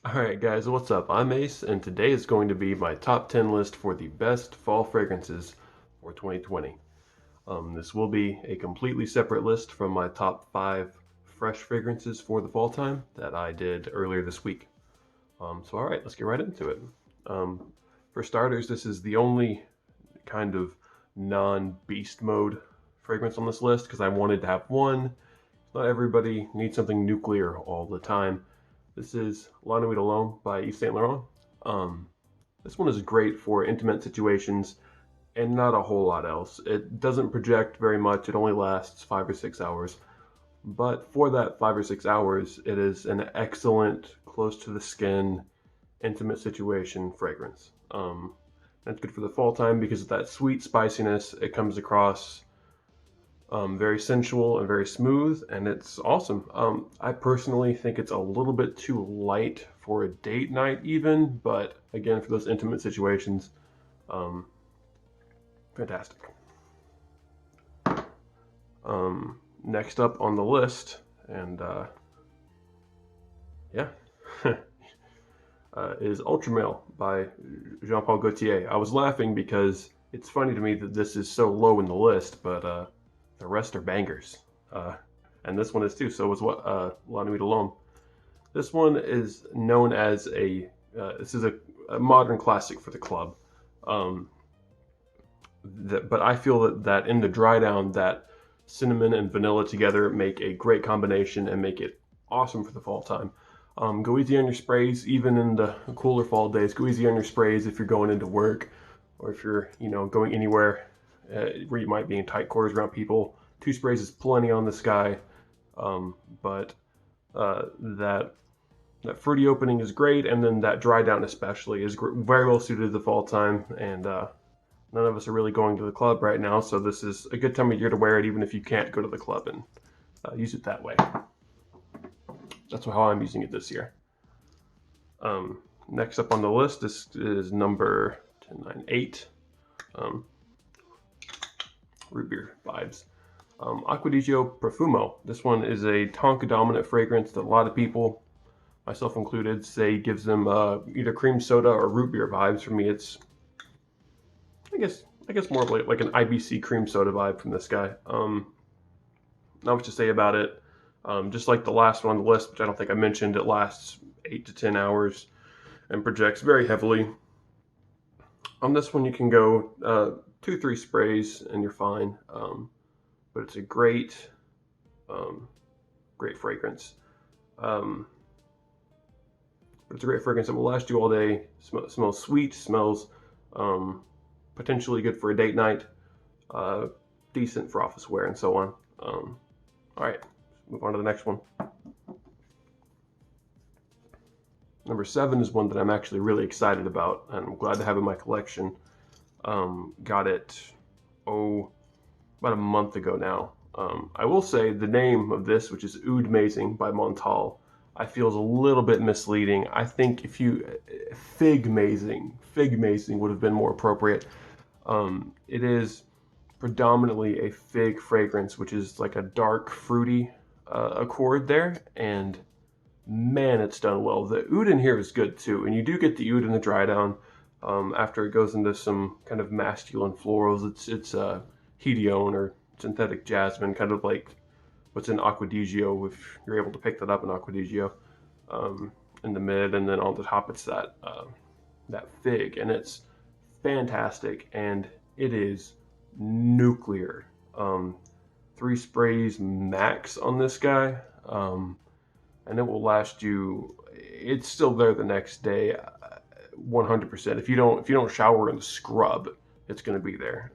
Alright guys, what's up? I'm Ace, and today is going to be my top 10 list for the best fall fragrances for 2020. This will be a completely separate list from my top 5 fresh fragrances for the fall time that I did earlier this week. So alright, let's get right into it. Um, for starters, this is the only kind of non-beast mode fragrance on this list because I wanted to have one. Not everybody needs something nuclear all the time. This is La Nuit Alone by Yves Saint Laurent. Um, this one is great for intimate situations and not a whole lot else. It doesn't project very much. It only lasts 5 or 6 hours. But for that 5 or 6 hours, it is an excellent, close to the skin, intimate situation fragrance. That's good for the fall time because of that sweet spiciness. It comes across very sensual and very smooth, and it's awesome. I personally think it's a little bit too light for a date night, even, but again, for those intimate situations, um, fantastic. Next up on the list, and yeah, is Ultra Male by Jean Paul Gaultier. I was laughing because it's funny to me that this is so low in the list, but the rest are bangers. And this one is too. So is what La Nuit Alone. This one is known as this is a modern classic for the club. Um, but I feel that in the dry down, that cinnamon and vanilla together make a great combination and make it awesome for the fall time. Go easy on your sprays, even in the cooler fall days. Go easy on your sprays if you're going into work or if you're, going anywhere where you might be in tight quarters around people. 2 sprays is plenty on this guy, but that fruity opening is great, and then that dry down especially is very well suited to the fall time. And none of us are really going to the club right now, so this is a good time of year to wear it, even if you can't go to the club, and use it that way. That's how I'm using it this year. Next up on the list, this is number 8. Root beer vibes. Acqua di Gio Profumo. This one is a Tonka dominant fragrance that a lot of people, myself included, say gives them either cream soda or root beer vibes. For me, it's I guess more of like an IBC cream soda vibe from this guy. Not much to say about it. Just like the last one on the list, which I don't think I mentioned, it lasts 8 to 10 hours and projects very heavily. On this one, you can go 2-3 sprays and you're fine. But it's a great fragrance. But it's a great fragrance that will last you all day. Smells sweet, smells potentially good for a date night, decent for office wear, and so on. All right, move on to the next one. Number 7 is one that I'm actually really excited about, and I'm glad to have in my collection. Got it, about a month ago now. I will say the name of this, which is Oud Mazing by Montal, I feel is a little bit misleading. I think if Fig Mazing would have been more appropriate. It is predominantly a fig fragrance, which is like a dark fruity accord there, and man, it's done well. The oud in here is good too, and you do get the oud in the dry down after it goes into some kind of masculine florals. It's hedione or synthetic jasmine, kind of like what's in Acqua di Gio, if you're able to pick that up in Acqua di Gio, in the mid, and then on the top it's that fig, and it's fantastic, and it is nuclear. 3 sprays max on this guy, and it will last you. It's still there the next day, 100%. If you don't shower and scrub, it's going to be there.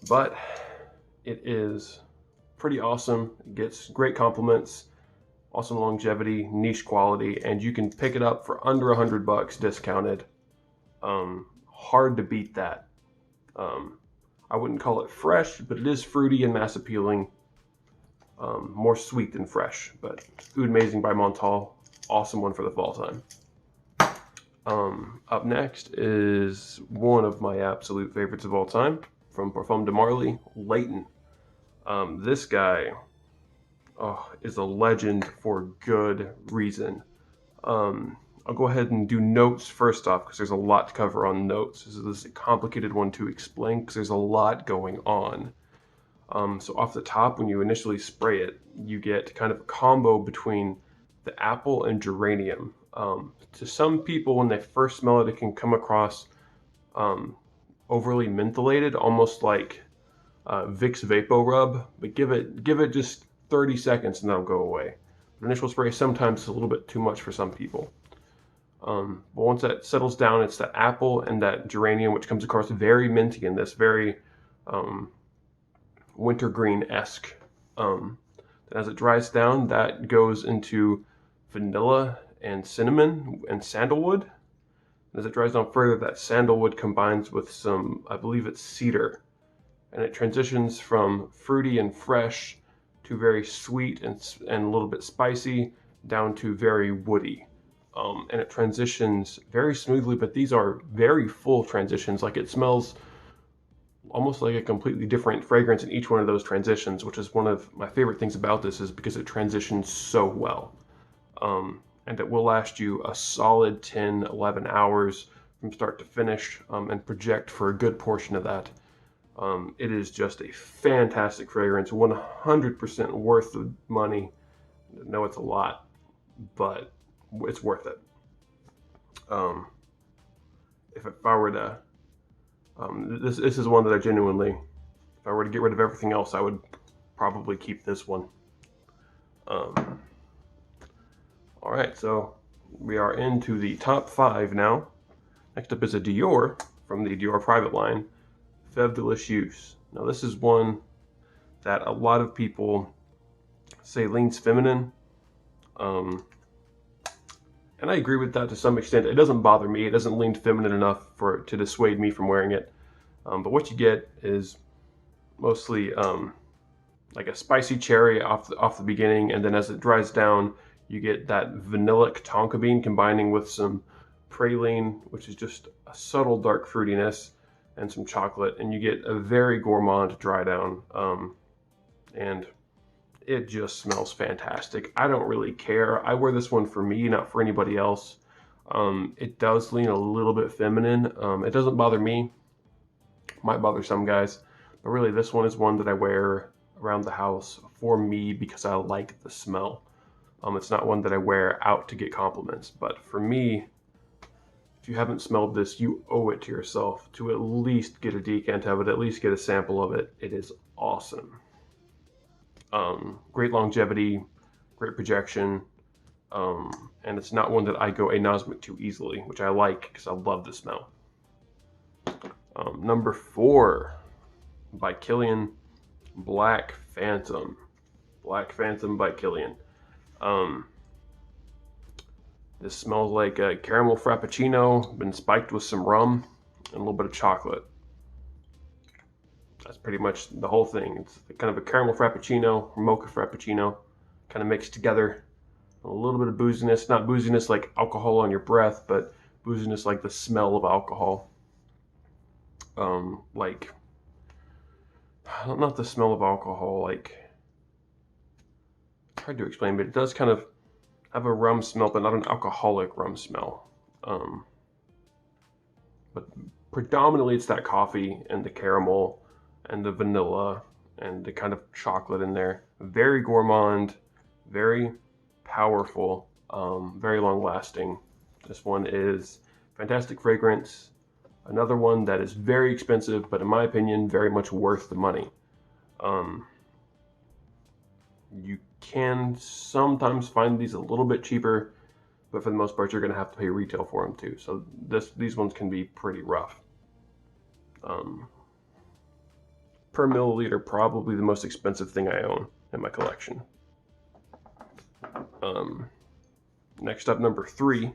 But it is pretty awesome. It gets great compliments, awesome longevity, niche quality, and you can pick it up for under $100 discounted. Hard to beat that. I wouldn't call it fresh, but it is fruity and mass appealing. More sweet than fresh, but Oud Mazing by Montal, awesome one for the fall time. Up next is one of my absolute favorites of all time, from Parfum de Marly, Leighton. This guy, is a legend for good reason. I'll go ahead and do notes first off because there's a lot to cover on notes. This is a complicated one to explain because there's a lot going on. So off the top, when you initially spray it, you get kind of a combo between the apple and geranium. To some people, when they first smell it, it can come across overly mentholated, almost like Vicks Vapo Rub. But give it just 30 seconds and that'll go away. But initial spray sometimes is a little bit too much for some people. But once that settles down, it's that apple and that geranium, which comes across very minty in this, very wintergreen-esque. As it dries down, that goes into vanilla and cinnamon and sandalwood. As it dries down further, that sandalwood combines with some, I believe it's cedar, and it transitions from fruity and fresh to very sweet and a little bit spicy down to very woody. And it transitions very smoothly, but these are very full transitions. Like, it smells almost like a completely different fragrance in each one of those transitions, which is one of my favorite things about this, is because it transitions so well. And it will last you a solid 10, 11 hours from start to finish, and project for a good portion of that. It is just a fantastic fragrance, 100% worth the money. I know it's a lot, but it's worth it. If I were to, this is one that I genuinely, if I were to get rid of everything else, I would probably keep this one. All right, so we are into the top 5 now. Next up is a Dior from the Dior private line, Fève de Luxueuse. Now this is one that a lot of people say leans feminine. And I agree with that to some extent. It doesn't bother me. It doesn't lean feminine enough to dissuade me from wearing it. But what you get is mostly like a spicy cherry off the beginning, and then as it dries down, you get that vanillic tonka bean combining with some praline, which is just a subtle dark fruitiness, and some chocolate, and you get a very gourmand dry down. And it just smells fantastic. I don't really care. I wear this one for me, not for anybody else. It does lean a little bit feminine. It doesn't bother me. Might bother some guys, but really this one is one that I wear around the house for me because I like the smell. It's not one that I wear out to get compliments, but for me, if you haven't smelled this, you owe it to yourself to at least get a decant of it, at least get a sample of it. It is awesome. Great longevity, great projection, and it's not one that I go anosmic to easily, which I like because I love the smell. Number 4 by Killian, Black Phantom. Black Phantom by Killian. This smells like a caramel frappuccino, been spiked with some rum and a little bit of chocolate. That's pretty much the whole thing. It's kind of a caramel frappuccino, mocha frappuccino, kind of mixed together. A little bit of booziness, not booziness like alcohol on your breath, but booziness like the smell of alcohol. Like, not the smell of alcohol, like, hard to explain, but it does kind of have a rum smell, but not an alcoholic rum smell. But predominantly it's that coffee and the caramel and the vanilla and the kind of chocolate in there. Very gourmand, very powerful, very long lasting. This one is fantastic fragrance. Another one that is very expensive, but in my opinion, very much worth the money. You can sometimes find these a little bit cheaper, but for the most part, you're going to have to pay retail for them too. So these ones can be pretty rough. Per milliliter, probably the most expensive thing I own in my collection. Next up, number 3,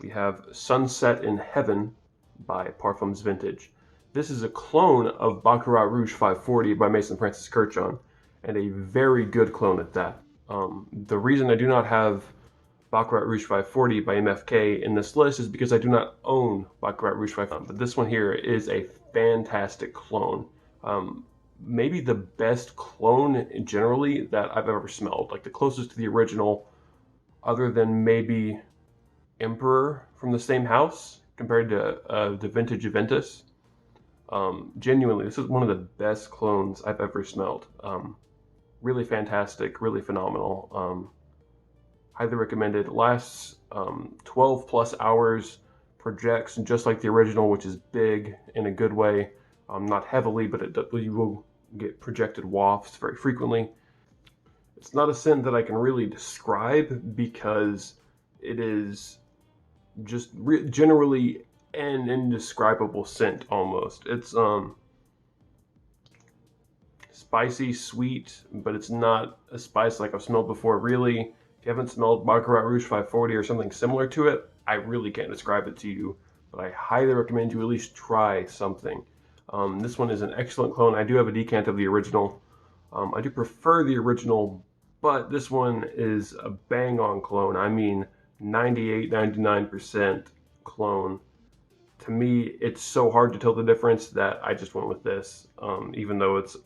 we have Sunset in Heaven by Parfums Vintage. This is a clone of Baccarat Rouge 540 by Mason Francis Kurkdjian, and a very good clone at that. The reason I do not have Baccarat Rouge 540 by MFK in this list is because I do not own Baccarat Rouge 540, but this one here is a fantastic clone. maybe the best clone generally that I've ever smelled. Like the closest to the original, other than maybe Emperor from the same house compared to the vintage Aventus. Genuinely, this is one of the best clones I've ever smelled. Really fantastic, really phenomenal. Highly recommended. Lasts 12 plus hours, projects just like the original, which is big in a good way. Not heavily, but you will get projected wafts very frequently. It's not a scent that I can really describe because it is just generally an indescribable scent almost. It's spicy, sweet, but it's not a spice like I've smelled before. Really, if you haven't smelled Baccarat Rouge 540 or something similar to it, I really can't describe it to you, but I highly recommend you at least try something. This one is an excellent clone. I do have a decant of the original. I do prefer the original, but this one is a bang-on clone. I mean, 98, 99% clone. To me, it's so hard to tell the difference that I just went with this, even though it's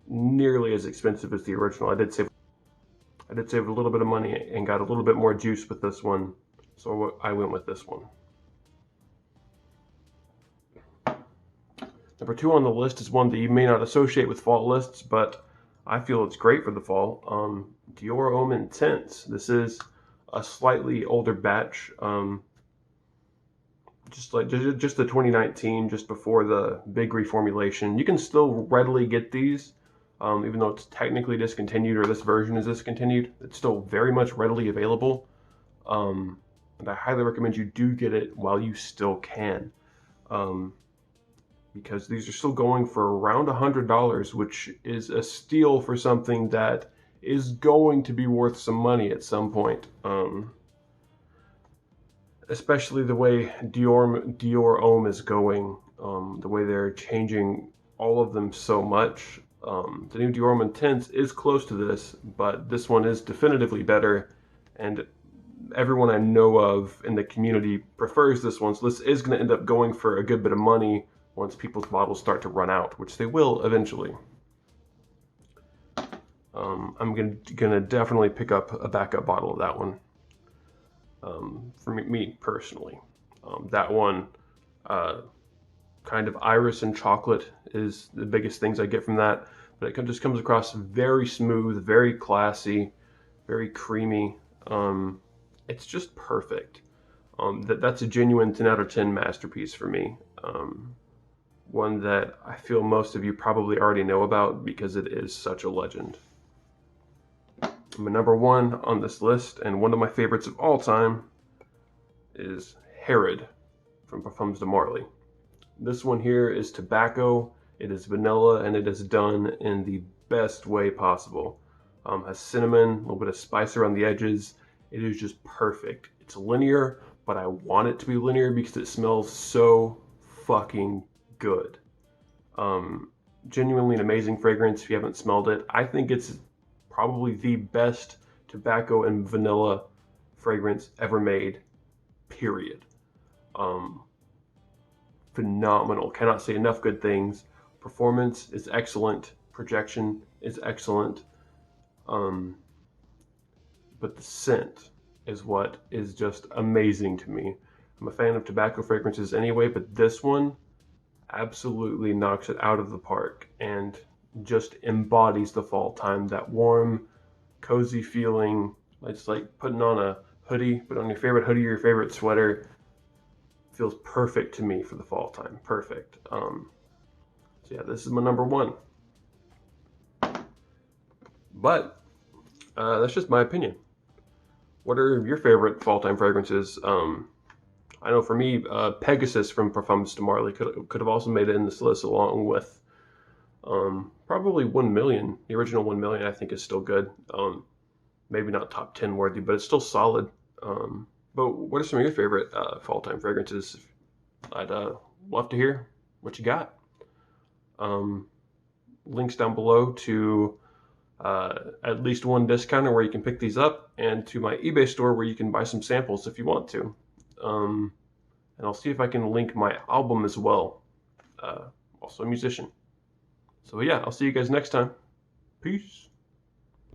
nearly as expensive as the original. I did save a little bit of money and got a little bit more juice with this one, so I went with this one. Number 2 on the list is one that you may not associate with fall lists, but I feel it's great for the fall. Dior Homme Intense. This is a slightly older batch, just the 2019, just before the big reformulation. You can still readily get these, even though it's technically discontinued, or this version is discontinued. It's still very much readily available, and I highly recommend you do get it while you still can. Because these are still going for around $100, which is a steal for something that is going to be worth some money at some point. Especially the way Dior Homme is going, the way they're changing all of them so much. The new Dior Homme Intense is close to this, but this one is definitively better, and everyone I know of in the community prefers this one, so this is going to end up going for a good bit of money once people's bottles start to run out, which they will eventually. I'm gonna definitely pick up a backup bottle of that one. For me personally, that one, kind of iris and chocolate is the biggest things I get from that. But it just comes across very smooth, very classy, very creamy. It's just perfect. That's a genuine 10 out of 10 masterpiece for me. One that I feel most of you probably already know about because it is such a legend. My number 1 on this list, and one of my favorites of all time, is Herod from Parfums de Marly. This one here is tobacco, it is vanilla, and it is done in the best way possible. Has cinnamon, a little bit of spice around the edges. It is just perfect. It's linear, but I want it to be linear because it smells so fucking good. Genuinely an amazing fragrance if you haven't smelled it. I think it's probably the best tobacco and vanilla fragrance ever made, period. Phenomenal. Cannot say enough good things. Performance is excellent. Projection is excellent. But the scent is what is just amazing to me. I'm a fan of tobacco fragrances anyway, but this one absolutely knocks it out of the park and just embodies the fall time. That warm, cozy feeling. It's like putting on a hoodie, put on your favorite hoodie or your favorite sweater. Feels perfect to me for the fall time. Perfect. So yeah, this is my number 1. But that's just my opinion. What are your favorite fall time fragrances? I know for me, Pegasus from Parfums de Marly could have also made it in this list, along with probably 1 Million. The original 1 Million I think is still good. Maybe not top 10 worthy, but it's still solid. But what are some of your favorite fall time fragrances? I'd love to hear what you got. Links down below to at least one discounter where you can pick these up, and to my eBay store where you can buy some samples if you want to. And I'll see if I can link my album as well. Also a musician. So yeah, I'll see you guys next time. Peace.